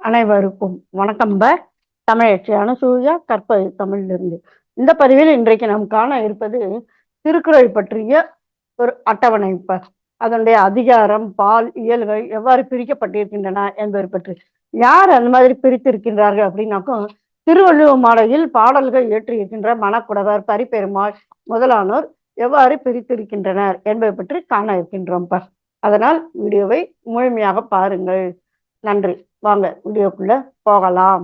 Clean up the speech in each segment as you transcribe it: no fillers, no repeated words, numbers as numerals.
அனைவருக்கும் வணக்கம். தமிழச்சியான சூர்யா கற்பது தமிழிலிருந்து. இந்த பதிவில் இன்றைக்கு நாம் காண இருப்பது திருக்குறள் பற்றிய ஒரு அட்டவணை. அதனுடைய அதிகாரம், பால், இயல்கள் எவ்வாறு பிரிக்கப்பட்டிருக்கின்றன என்பதை பற்றி. யார் அந்த மாதிரி பிரித்திருக்கின்றார்கள் அப்படின்னாக்கும், திருவள்ளுவர் மாலையில் பாடல்கள் இயற்றியிருக்கின்ற மணக்குடவர், பரிபெருமாள் முதலானோர் எவ்வாறு பிரித்திருக்கின்றனர் என்பதை பற்றி காண இருக்கின்றோம். அதனால் வீடியோவை முழுமையாக பாருங்கள். நன்றி. வாங்க வீடியோக்குள்ள போகலாம்.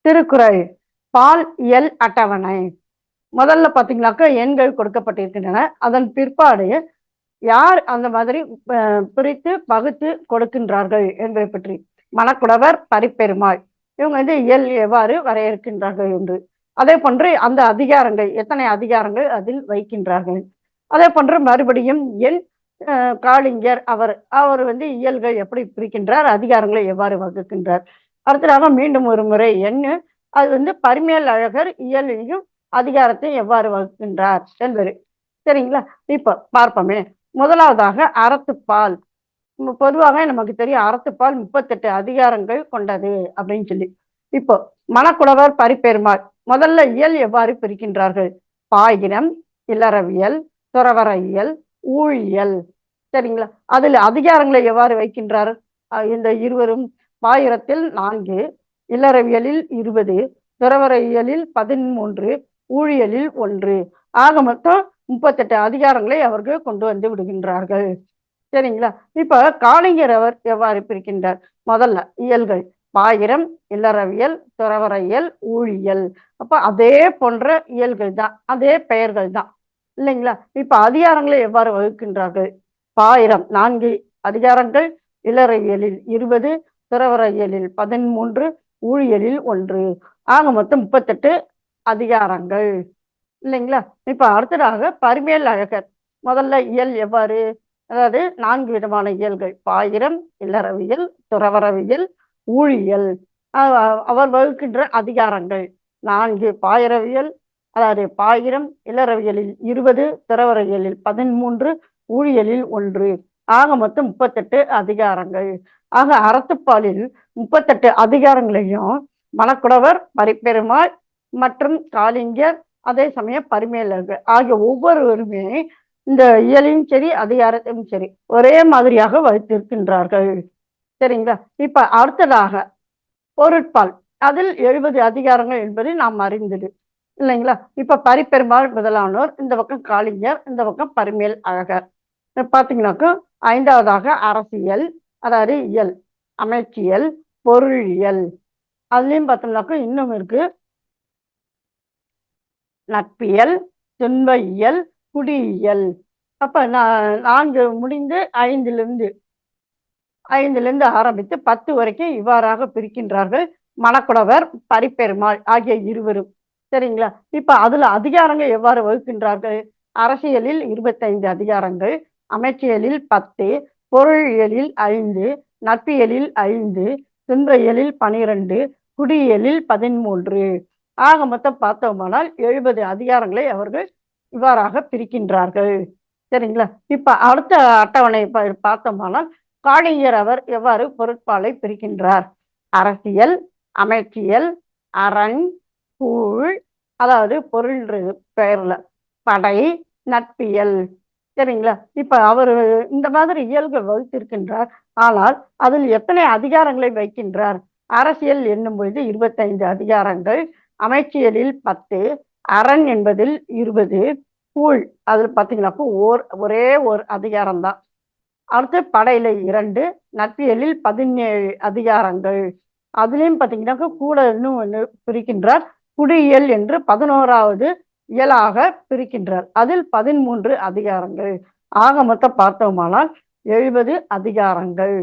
திருக்குறள் பால் இயல் அட்டவணை. முதல்ல பாத்தீங்கன்னாக்க எண்கள் கொடுக்கப்பட்டிருக்கின்றன. அதன் பிற்பாடு யார் அந்த மாதிரி பிரித்து பகுத்து கொடுக்கின்றார்கள் என்பதை பற்றி. மணக்குடவர், பரிபெருமாள் இவங்க இயல் எவ்வாறு வரையறுக்கின்றார்கள் என்று. அதே போன்று அந்த அதிகாரங்கள், எத்தனை அதிகாரங்கள் அதில் வைக்கின்றார்கள். அதே போன்று மறுபடியும் எண் காளிங்கர் அவர் இயல்கள் எப்படி பிரிக்கின்றார், அதிகாரங்களை எவ்வாறு வகுக்கின்றார். அடுத்ததாக மீண்டும் ஒரு முறை எண்ணு அது பரிமேல் அழகர் இயலையும் அதிகாரத்தையும் எவ்வாறு வகுக்கின்றார் என்பது. சரிங்களா? இப்ப பார்ப்போமே. முதலாவதாக அறத்துப்பால். பொதுவாக நமக்கு தெரியும் அறத்துப்பால் 38 அதிகாரங்கள் கொண்டது அப்படின்னு சொல்லி. இப்போ மணக்குடவர், பரிபெருமாள் முதல்ல இயல் எவ்வாறு பிரிக்கின்றார்கள். பாயிரம், இல்லறவியல், துறவர இயல், ஊழியல். சரிங்களா? அதில் அதிகாரங்களை எவ்வாறு வைக்கின்றார். இந்த இருவரும் பாயிரத்தில் 4, இல்லறவியலில் 20, துறவர இயலில் 13, ஊழியலில் 1. ஆக மொத்தம் 38 அதிகாரங்களை அவர்கள் கொண்டு வந்து விடுகின்றார்கள். சரிங்களா? இப்ப காளிங்கர் அவர் எவ்வாறு பிரிக்கின்றார். முதல்ல இயல்கள் பாயிரம், இல்லறவியல், துறவர இயல், ஊழியல். அப்ப அதே போன்ற இயல்கள் தான், அதே பெயர்கள் தான் இல்லைங்களா? இப்ப அதிகாரங்களை எவ்வாறு வகுக்கின்றார்கள். பாயிரம் 4 அதிகாரங்கள், இல்லறவியலில் 20, துறவர இயலில் 13, ஊழியலில் 1. ஆக மொத்தம் 38 அதிகாரங்கள் இல்லைங்களா? இப்ப அடுத்ததாக பரிமேல் அழகர் முதல்ல இயல் எவ்வாறு, அதாவது 4 விதமான இயல்கள் பாயிரம், இல்லறவியல், துறவரவியல், ஊழியல். அவர் வகுக்கின்ற அதிகாரங்கள் 4. பாயிரவியல் அதாவது பாயிரம், இல்லறவியலில் 20, துறவரவியலில் 13, ஊழியலில் 1. ஆக மொத்தம் 38 அதிகாரங்கள். ஆக அறத்துப்பாலில் 38 அதிகாரங்களையும் மணக்குடவர், பரிபெருமாள் மற்றும் காளிங்கர், அதே சமயம் பரிமேலழகர் ஆகிய ஒவ்வொருவருமே இந்த இயலையும் சரி அதிகாரத்தையும் சரி ஒரே மாதிரியாக வைத்திருக்கின்றார்கள். சரிங்களா? இப்ப அடுத்ததாக பொருட்பால், அதில் 70 அதிகாரங்கள் என்பது நாம் அறிந்தது இல்லைங்களா? இப்ப பரிபெருமாள் முதலானோர் இந்த பக்கம் காளிங்கர், இந்த பக்கம் பரிமேல் அழகர். பாத்தீங்கன்னாக்கா 5வதாக அரசியல், அதாவது இயல், அமைச்சியல், பொருளியல். அதுலயும் பார்த்தோம்னாக்கா இன்னும் இருக்கு நட்பியல், துன்ப இயல், குடியியல். அப்ப 4 முடிந்து 5லிருந்து ஆரம்பித்து 10 வரைக்கும் இவ்வாறாக பிரிக்கின்றார்கள் மணக்குடவர், பரிபெருமாள் ஆகிய இருவரும். சரிங்களா? இப்ப அதுல அதிகாரங்கள் எவ்வாறு வகுக்கின்றார்கள். அரசியலில் 25 அதிகாரங்கள், அமைச்சியலில் 10, பொருளியலில் 5, நட்பியலில் 5, துன்ப இயலில் 12, குடியியலில் 13. ஆக மொத்தம் பார்த்தோமானால் 70 அதிகாரங்களை அவர்கள் இவ்வாறாக பிரிக்கின்றார்கள். சரிங்களா? இப்ப அடுத்த அட்டவணை பார்த்தோமானால் காளிங்கர் அவர் எவ்வாறு பொருட்பாலை பிரிக்கின்றார். அரசியல், அமைச்சியல், அரண், கூழ், அதாவது பொருள் பெயர்ல, படை, நட்பியல். சரிங்களா? இப்ப அவர் இந்த மாதிரி இயல்கள் வகுத்திருக்கின்றார். ஆனால் அதில் எத்தனை அதிகாரங்களை வைக்கின்றார். அரசியல் என்னும் பொழுது 25 அதிகாரங்கள், அமைச்சியலில் 10, அரண் என்பதில் 20, கூழ் அதில் பார்த்தீங்கன்னாக்கா ஒரே ஒரு அதிகாரம் தான். அடுத்து படையில 2, நட்பியலில் 17 அதிகாரங்கள். அதுலயும் பார்த்தீங்கன்னாக்கா கூட இன்னும் ஒன்று பிரிக்கின்றார். குடியியல் என்று 11வது இயலாக பிரிக்கின்றார். அதில் 13 அதிகாரங்கள். ஆக மொத்தம் பார்த்தோமானால் 70 அதிகாரங்கள்.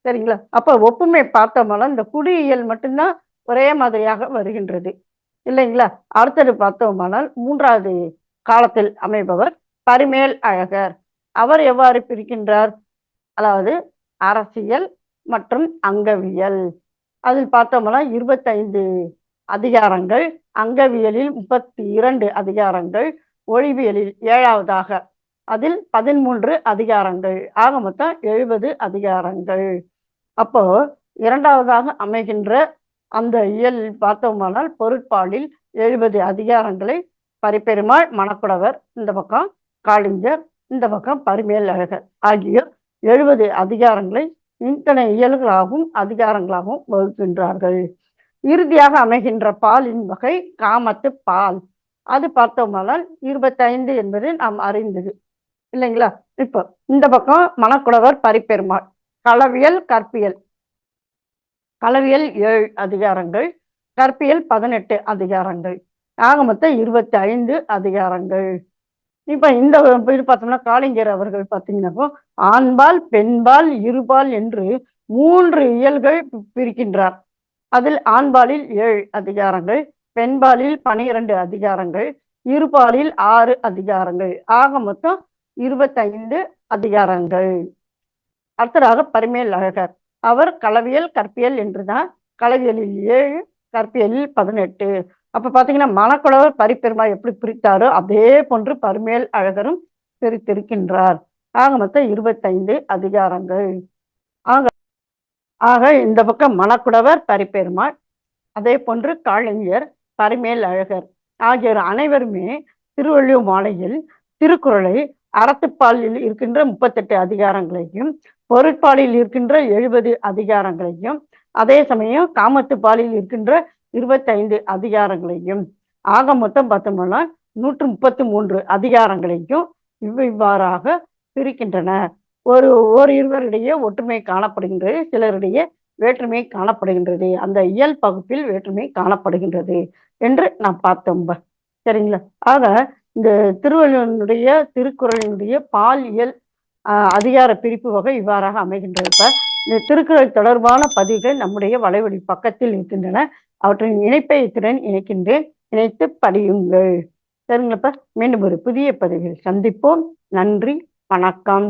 சரிங்களா? அப்ப ஒப்புமை பார்த்தோமானால் இந்த குடியியல் மட்டும்தான் ஒரே மாதிரியாக வருகின்றது இல்லைங்களா? அடுத்தது பார்த்தோமானால் 3வது காலத்தில் அமைபவர் பரிமேல் அழகர். அவர் எவ்வாறு பிரிக்கின்றார். அதாவது அரசியல் மற்றும் அங்கவியல். அதில் பார்த்தோம்னா 25 அதிகாரங்கள், அங்கவியலில் 32 அதிகாரங்கள், ஒழிவியலில் 7வதாக அதில் 13 அதிகாரங்கள், ஆக மொத்தம் 70 அதிகாரங்கள். அப்போ 2வதாக அமைகின்ற அந்த இயல் பார்த்தோமானால் பொருட்பாலில் 70 அதிகாரங்களை பரிபெருமாள், மணக்குடவர், இந்த பக்கம் காளிங்கர், இந்த பக்கம் பரிமேல் அழகர் ஆகிய 70 அதிகாரங்களை இத்தனை இயல்களாகவும் அதிகாரங்களாகவும் வகுக்கின்றார்கள். இறுதியாக அமைகின்ற பாலின் வகை காமத்து பால். அது பார்த்தோமானால் 25 என்பது நாம் அறிந்தது இல்லைங்களா. இப்போ இந்த பக்கம் மணக்குடவர், பரிபெருமாள், களவியல், கற்பியல். களவியல் 7 அதிகாரங்கள், கற்பியல் 18 அதிகாரங்கள், ஆக மொத்தம் 25 அதிகாரங்கள். இப்ப இந்த இது பார்த்தோம்னா காளிங்கர் அவர்கள் பார்த்தீங்கன்னா ஆண்பால், பெண்பால், இருபால் என்று 3 இயல்கள் பிரிக்கின்றார். அதில் ஆண்பாலில் 7 அதிகாரங்கள், பெண்பாலில் 12 அதிகாரங்கள், இருபாலில் 6 அதிகாரங்கள், ஆக மொத்தம் 25 அதிகாரங்கள். அடுத்ததாக பரிமேல் அழகர். அவர் களவியல், கற்பியல் என்றுதான், களவியலில் 7, கற்பியலில் 18. அப்ப பாத்தீங்கன்னா மணக்குடவர், பரிபெருமாள் எப்படி பிரித்தாரோ அதே போன்று பரிமேல் அழகரும் பிரித்திருக்கின்றார். ஆக மொத்தம் 25 அதிகாரங்கள். ஆக இந்த பக்கம் மணக்குடவர், பரிபெருமாள், அதே போன்று காளிங்கர், பரிமேல் அழகர் ஆகியோர் அனைவருமே திருவள்ளுவர் மாலையில் திருக்குறளை அறத்துப்பாலில் இருக்கின்ற 38 அதிகாரங்களையும், பொருட்பாலில் இருக்கின்ற 70 அதிகாரங்களையும், அதே சமயம் காமத்து பாலில் இருக்கின்ற 25 அதிகாரங்களையும், ஆக மொத்தம் பார்த்தோம்னா 133 அதிகாரங்களையும் இவ்வாறாக பிரிக்கின்றன. இருவரிடையே ஒற்றுமை காணப்படுகின்றது, சிலரிடையே வேற்றுமை காணப்படுகின்றது, அந்த இயல் பகுப்பில் வேற்றுமை காணப்படுகின்றது என்று நாம் பார்த்தோம். சரிங்களா. ஆக இந்த திருவள்ளுவனுடைய திருக்குறளினுடைய பாலியல் அதிகார பிரிப்பு வகை இவ்வாறாக அமைகின்றது. இப்ப இந்த திருக்குறள் தொடர்பான பதிவுகள் நம்முடைய வலைவழி பக்கத்தில் இருக்கின்றன. அவற்றின் இணைப்பை இத்துடன் இணைக்கின்றேன். இணைத்து படியுங்கள். சரிங்களப்ப. மீண்டும் ஒரு புதிய பதிவில் சந்திப்போம். நன்றி, வணக்கம்.